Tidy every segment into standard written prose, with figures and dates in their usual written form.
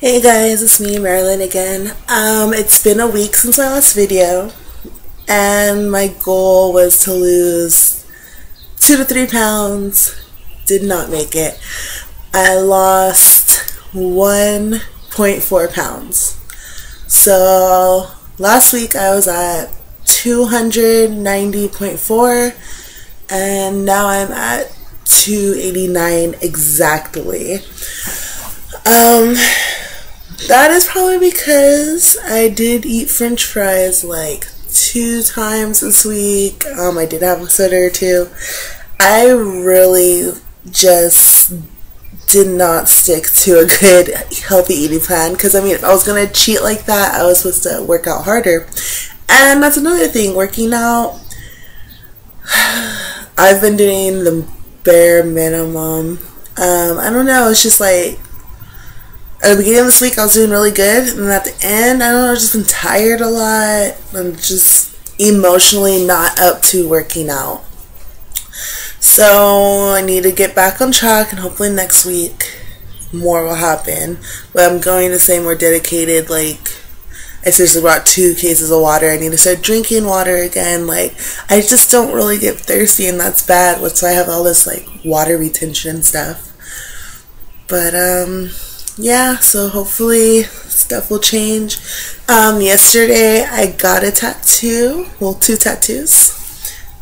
Hey guys, it's me, Marilyn again. It's been a week since my last video, and my goal was to lose 2 to 3 pounds. Did not make it. I lost 1.4 pounds. So last week I was at 290.4, and now I'm at 289 exactly. That is probably because I did eat french fries like 2 times this week. I did have a soda or two. I really just did not stick to a good healthy eating plan because if I was going to cheat like that, I was supposed to work out harder. And that's another thing, working out. I've been doing the bare minimum. I don't know, it's just like at the beginning of this week I was doing really good, and at the end, I don't know, I've just been tired a lot. I'm just emotionally not up to working out. So I need to get back on track, and hopefully next week more will happen. But I'm going to say more dedicated. Like, I seriously brought 2 cases of water. I need to start drinking water again. Like, I just don't really get thirsty, and that's bad. That's why I have all this like water retention stuff. But yeah, so hopefully stuff will change. Yesterday I got a tattoo. Well, 2 tattoos.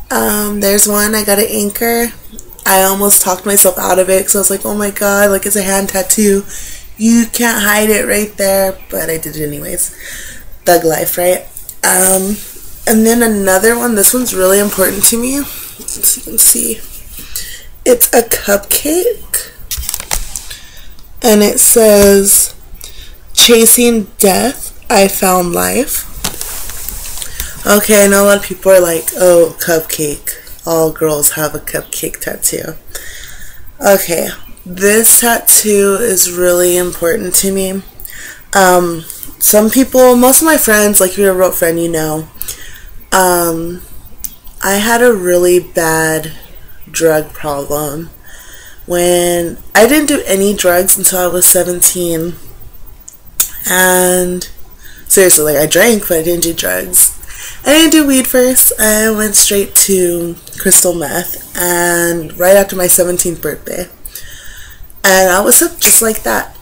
There's one, I got an anchor. I almost talked myself out of it because I was like, oh my god, like, it's a hand tattoo. You can't hide it right there. But I did it anyways. Thug life, right? And then another one. This one's really important to me. As you can see, it's a cupcake. And it says, chasing death, I found life. Okay, I know a lot of people are like, oh, cupcake. All girls have a cupcake tattoo. Okay, this tattoo is really important to me. Some people, most of my friends, like if you're a real friend, you know, I had a really bad drug problem. When I didn't do any drugs until I was 17, and seriously, like, I drank, but I didn't do drugs. I didn't do weed first. I went straight to crystal meth, and right after my 17th birthday, and I was hooked just like that.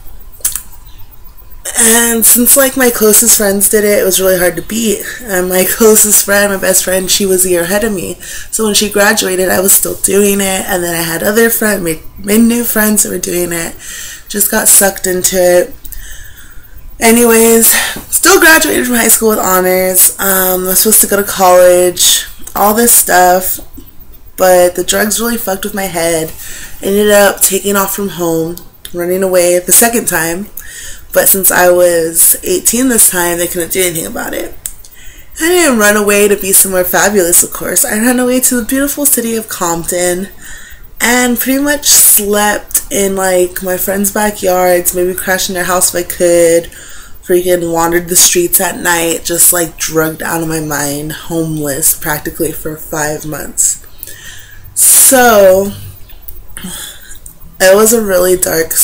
And since like my closest friends did it, it was really hard to beat. And my closest friend, my best friend, she was a year ahead of me. So when she graduated, I was still doing it. And then I had other friends, made new friends that were doing it. Just got sucked into it. Anyways, still graduated from high school with honors. I was supposed to go to college, all this stuff. But the drugs really fucked with my head. I ended up taking off from home, running away the second time. But since I was 18 this time, they couldn't do anything about it. I didn't run away to be somewhere fabulous, of course. I ran away to the beautiful city of Compton and pretty much slept in like my friends' backyards, maybe crashed in their house if I could. Freaking wandered the streets at night, just like drugged out of my mind, homeless practically for 5 months. So it was a really dark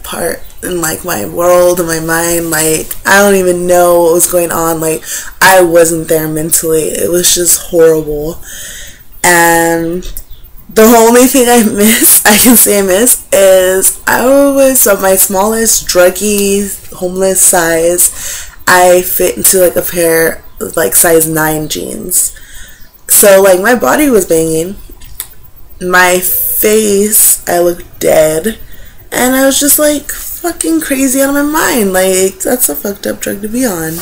part in like my world and my mind. Like, I don't even know what was going on. Like, I wasn't there mentally. It was just horrible. And the only thing I can say I miss is I was of my smallest druggy homeless size. I fit into like a pair of like size 9 jeans. So like my body was banging. My face, I looked dead. And I was just like fucking crazy out of my mind. Like, that's a fucked up drug to be on.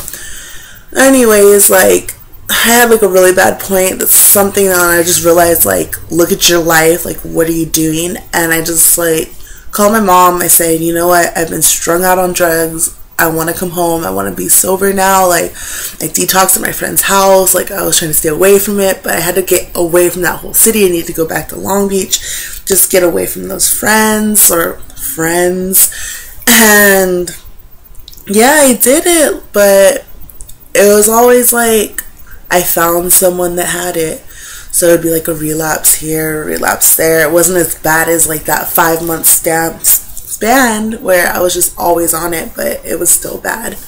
Anyways, like, I had like a really bad point. That's something that I just realized, like, look at your life. Like, what are you doing? And I just like called my mom. I said, you know what? I've been strung out on drugs. I want to come home. I want to be sober now. Like, I detoxed at my friend's house. Like, I was trying to stay away from it, but I had to get away from that whole city. I need to go back to Long Beach. Just get away from those friends. And yeah, I did it, but it was always like I found someone that had it. So it'd be like a relapse here, a relapse there. It wasn't as bad as like that 5 month band where I was just always on it, but it was still bad.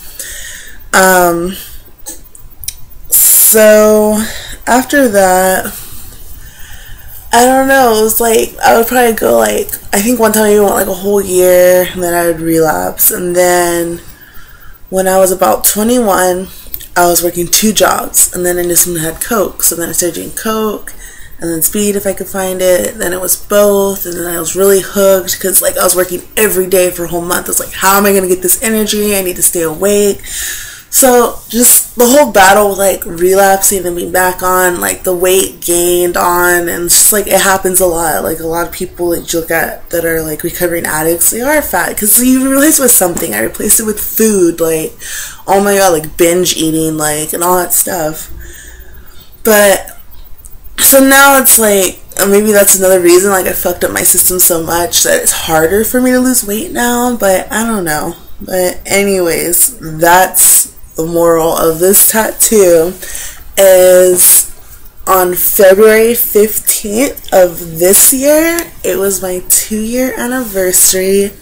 So after that, I don't know, it was like, I would probably go like, I think one time I went like a whole year, and then I would relapse. And then when I was about 21, I was working 2 jobs, and then I knew someone had coke, so then I started doing coke, and then speed if I could find it. Then it was both, and then I was really hooked because like I was working every day for a whole month. I was like, how am I gonna get this energy? I need to stay awake. So just the whole battle with like relapsing and being back on, like the weight gained on, and it's just like it happens a lot. Like a lot of people that you look at that are like recovering addicts, they are fat because you replace it with something. I replaced it with food, like oh my god, like binge eating, like and all that stuff. But so now it's like maybe that's another reason like I fucked up my system so much that it's harder for me to lose weight now. But I don't know. But anyways, that's the moral of this tattoo. Is on February 15th of this year, it was my 2-year anniversary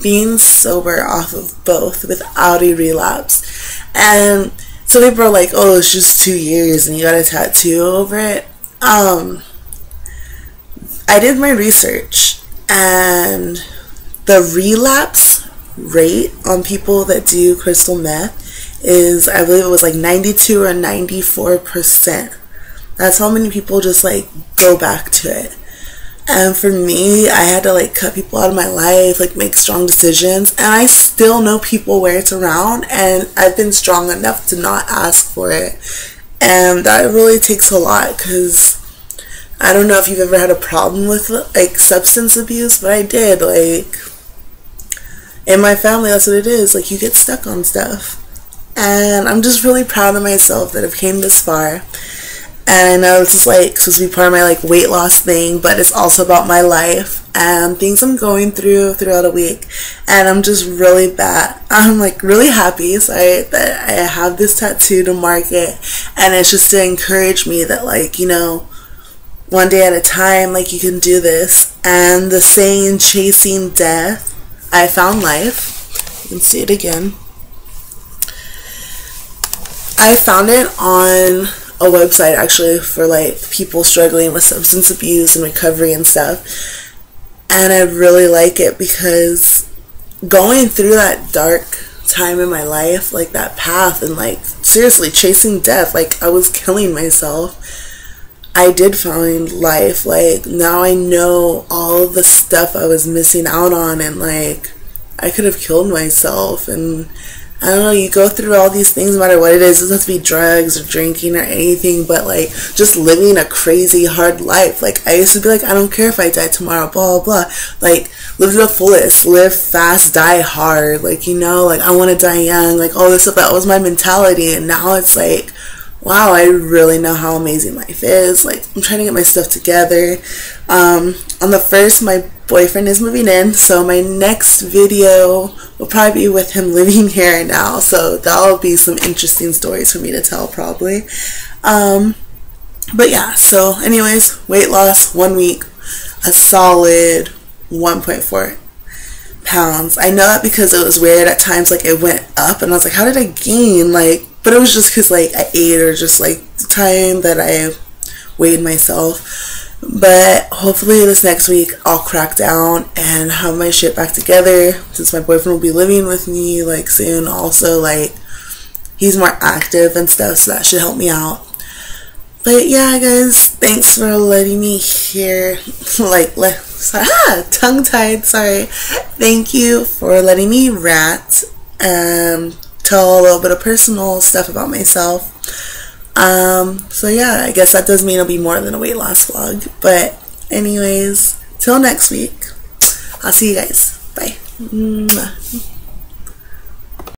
being sober off of both without a relapse. And so people are like, oh, it's just 2 years and you got a tattoo over it. I did my research, and the relapse rate on people that do crystal meth is, I believe it was like 92 or 94%. That's how many people just like go back to it. And for me, I had to like cut people out of my life, like make strong decisions, and I still know people where it's around, and I've been strong enough to not ask for it. And that really takes a lot, because I don't know if you've ever had a problem with like substance abuse, but I did. Like in my family, that's what it is. Like you get stuck on stuff. And I'm just really proud of myself that I've came this far. And I know this is like supposed to be part of my like weight loss thing, but it's also about my life and things I'm going throughout a week. And I'm just really I'm like really happy that I have this tattoo to mark it. And it's just to encourage me that like, you know, one day at a time, like you can do this. And the saying, chasing death, I found life. You can see it again. I found it on a website actually for like people struggling with substance abuse and recovery and stuff. And I really like it because going through that dark time in my life, like that path, and like seriously chasing death, like I was killing myself, I did find life. Like now I know all the stuff I was missing out on, and like I could have killed myself. And I don't know, you go through all these things no matter what it is. It doesn't have to be drugs or drinking or anything, but like just living a crazy hard life. Like I used to be like, I don't care if I die tomorrow, blah blah blah. Like live to the fullest, live fast, die hard. Like, you know, like I want to die young, like all this stuff. That was my mentality. And now it's like, wow, I really know how amazing life is. Like I'm trying to get my stuff together. On the 1st, my boyfriend is moving in, so my next video will probably be with him living here now, so that'll be some interesting stories for me to tell probably. But yeah, so anyways, weight loss 1 week, a solid 1.4 pounds. I know that because it was weird at times, like it went up and I was like, how did I gain? Like, but it was just because like I ate, or just like the time that I weighed myself. But hopefully this next week I'll crack down and have my shit back together, since my boyfriend will be living with me like soon. Also, like he's more active and stuff, so that should help me out. But yeah guys, thanks for letting me hear tongue-tied, sorry. Thank you for letting me rant and tell a little bit of personal stuff about myself. So yeah, I guess that does mean it'll be more than a weight loss vlog. But anyways, till next week, I'll see you guys. Bye. Mwah.